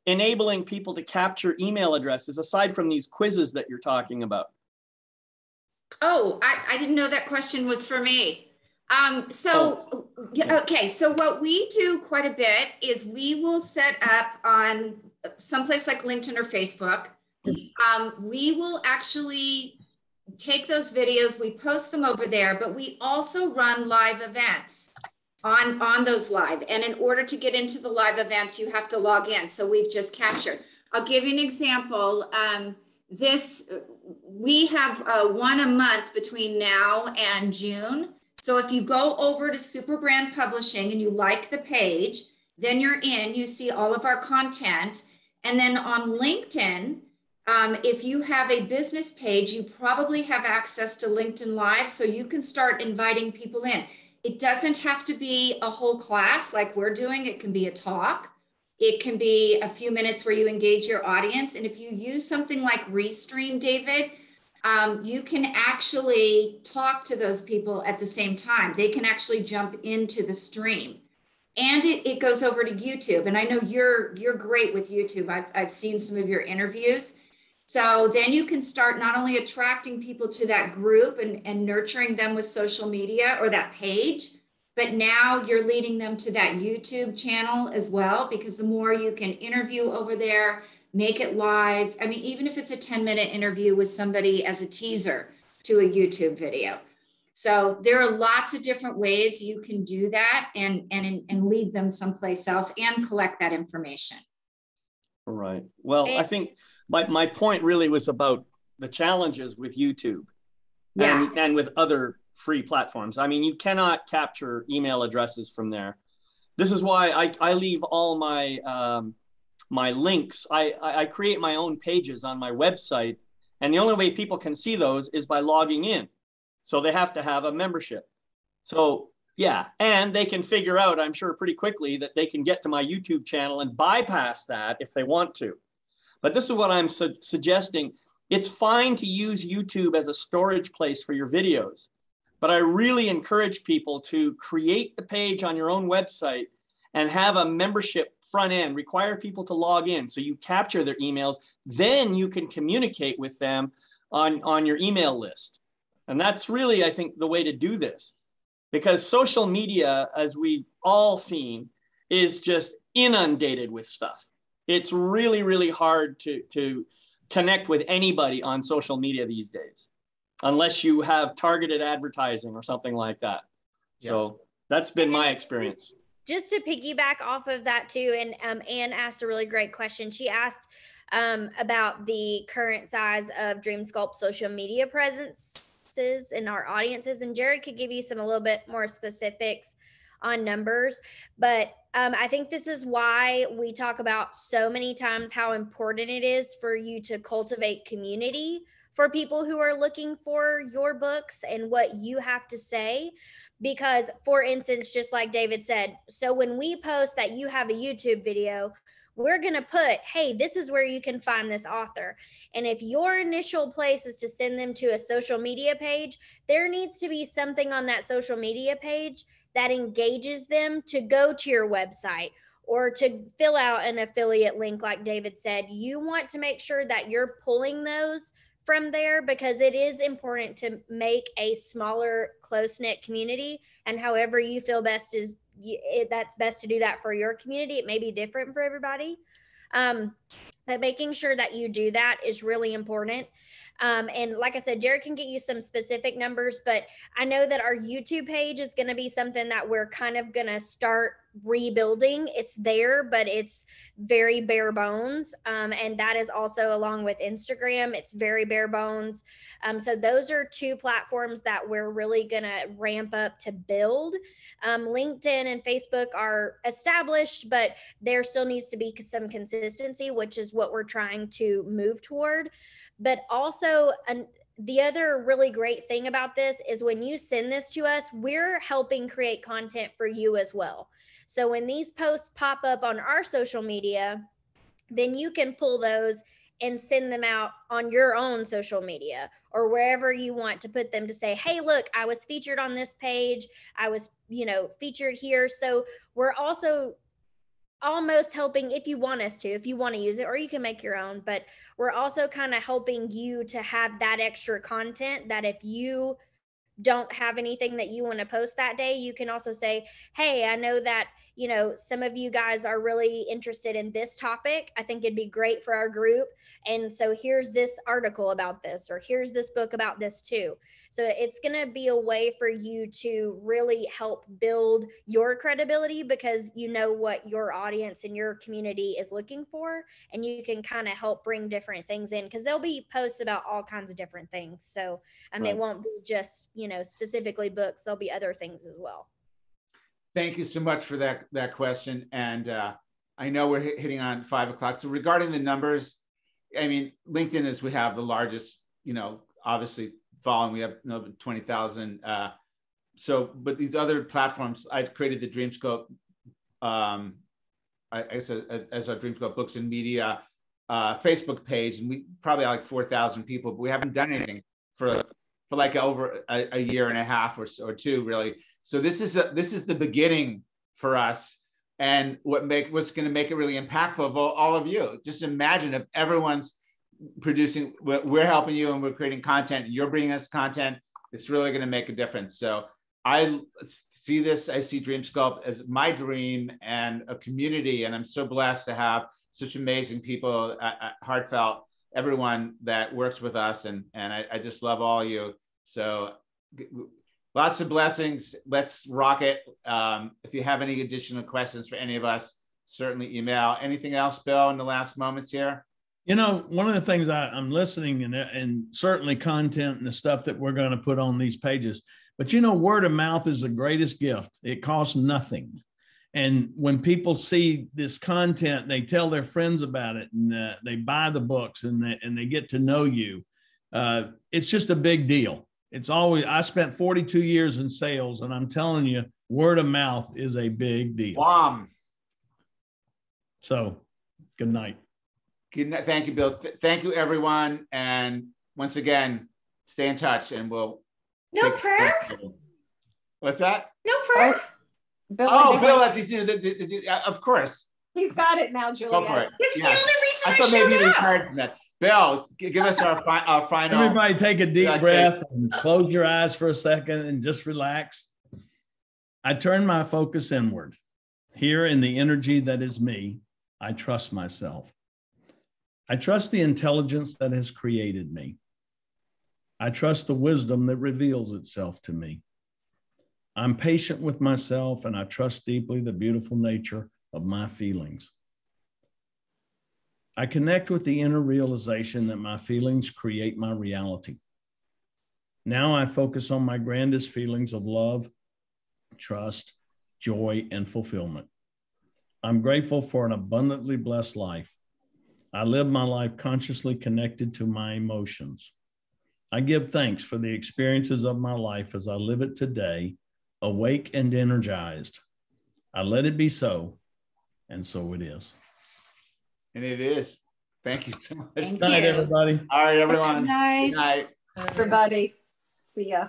enabling people to capture email addresses aside from these quizzes that you're talking about? Oh, I didn't know that question was for me. Okay, so what we do quite a bit is we will set up on someplace like LinkedIn or Facebook. We will actually take those videos, we post them over there, but we also run live events on those live. And in order to get into the live events, you have to log in. So we've just captured. I'll give you an example. We have one a month between now and June. So if you go over to Super Brand Publishing and you like the page, then you're in, you see all of our content. And then on LinkedIn, if you have a business page, you probably have access to LinkedIn Live, so you can start inviting people in. It doesn't have to be a whole class like we're doing. It can be a talk. It can be a few minutes where you engage your audience. And if you use something like Restream, David, you can actually talk to those people at the same time. They can actually jump into the stream. And it goes over to YouTube. And I know you're great with YouTube. I've seen some of your interviews. So then you can start not only attracting people to that group and nurturing them with social media or that page, but now you're leading them to that YouTube channel as well, because the more you can interview over there, make it live. I mean, even if it's a 10-minute interview with somebody as a teaser to a YouTube video. So there are lots of different ways you can do that and lead them someplace else and collect that information. Right. Well, I think my point really was about the challenges with YouTube and with other free platforms. I mean, you cannot capture email addresses from there. This is why I leave all my my links. I create my own pages on my website, and the only way people can see those is by logging in. So they have to have a membership. So yeah, and they can figure out, I'm sure pretty quickly, that they can get to my YouTube channel and bypass that if they want to. But this is what I'm suggesting. It's fine to use YouTube as a storage place for your videos, but I really encourage people to create the page on your own website and have a membership front end, require people to log in so you capture their emails. Then you can communicate with them on your email list. And that's really, I think, the way to do this. because social media, as we've all seen, is just inundated with stuff. It's really, really hard to connect with anybody on social media these days, unless you have targeted advertising or something like that. Yes. So that's been my experience. Just to piggyback off of that too, and Anne asked a really great question. She asked about the current size of Dreamsculpt social media presences in our audiences, and Jared could give you a little bit more specifics on numbers, but I think this is why we talk about so many times how important it is for you to cultivate community for people who are looking for your books and what you have to say. Because, for instance, just like David said, so when we post that you have a YouTube video, we're going to put, hey, this is where you can find this author. And if your initial place is to send them to a social media page, there needs to be something on that social media page that engages them to go to your website or to fill out an affiliate link, like David said. You want to make sure that you're pulling those from there, because it is important to make a smaller, close-knit community. And however you feel best is that's best to do that for your community. It may be different for everybody, but making sure that you do that is really important. And like I said, Jared can get you some specific numbers, but I know that our YouTube page is going to be something that we're kind of going to start rebuilding. It's there, but it's very bare bones. And that is also along with Instagram. It's very bare bones. So those are two platforms that we're really going to ramp up to build. LinkedIn and Facebook are established, but there still needs to be some consistency, which is what we're trying to move toward. But also, the other really great thing about this is when you send this to us, we're helping create content for you as well. So when these posts pop up on our social media, then you can pull those and send them out on your own social media or wherever you want to put them, to say, hey, look, I was featured on this page. I was, featured here. So we're also almost helping, if you want us to, if you want to use it, or you can make your own, but we're also kind of helping you to have that extra content that if you don't have anything that you want to post that day, you can also say, hey, I know that, some of you guys are really interested in this topic. I think it'd be great for our group. And so here's this article about this, or here's this book about this too. So it's going to be a way for you to really help build your credibility, because you know what your audience and your community is looking for, and you can kind of help bring different things in, because there'll be posts about all kinds of different things. So It won't be just, specifically books. There'll be other things as well. Thank you so much for that question. And I know we're hitting on 5 o'clock. So regarding the numbers, I mean, LinkedIn is, we have the largest, obviously following. We have 20,000. But these other platforms, I've created the Dreamsculpt, as our Dreamsculpt Books and Media Facebook page, and we probably have like 4,000 people, but we haven't done anything for like over a year and a half or two, really. So this is the beginning for us, and what's going to make it really impactful of all of you. Just imagine if everyone's producing, we're helping you and we're creating content, and you're bringing us content. It's really going to make a difference. So I see Dreamsculpt as my dream and a community, and I'm so blessed to have such amazing people, heartfelt, everyone that works with us, and I just love all you. So lots of blessings. Let's rock it. If you have any additional questions for any of us, certainly email. Anything else, Bill, in the last moments here? One of the things I'm listening, and certainly content and the stuff that we're going to put on these pages, but word of mouth is the greatest gift. It costs nothing. And when people see this content, they tell their friends about it, and they buy the books, and they get to know you. It's just a big deal. I spent 42 years in sales, and I'm telling you, word of mouth is a big deal. Wow. So good night. Good night. Thank you, Bill. Thank you, everyone. And once again, stay in touch, and we'll. No prayer? What's that? No prayer? Bill, of course. He's got it now, Julia. Go for it. It's the only reason I thought maybe showed you up. retired from that. Bill, give us our final. Everybody take a deep breath and close your eyes for a second and just relax. I turn my focus inward. Here in the energy that is me, I trust myself. I trust the intelligence that has created me. I trust the wisdom that reveals itself to me. I'm patient with myself, and I trust deeply the beautiful nature of my feelings. I connect with the inner realization that my feelings create my reality. Now I focus on my grandest feelings of love, trust, joy, and fulfillment. I'm grateful for an abundantly blessed life. I live my life consciously connected to my emotions. I give thanks for the experiences of my life as I live it today, awake and energized. I let it be so, and so it is. And it is. Thank you so much. Thank Good night, you. everybody. All right, everyone. Good night. Good night. Everybody, see ya.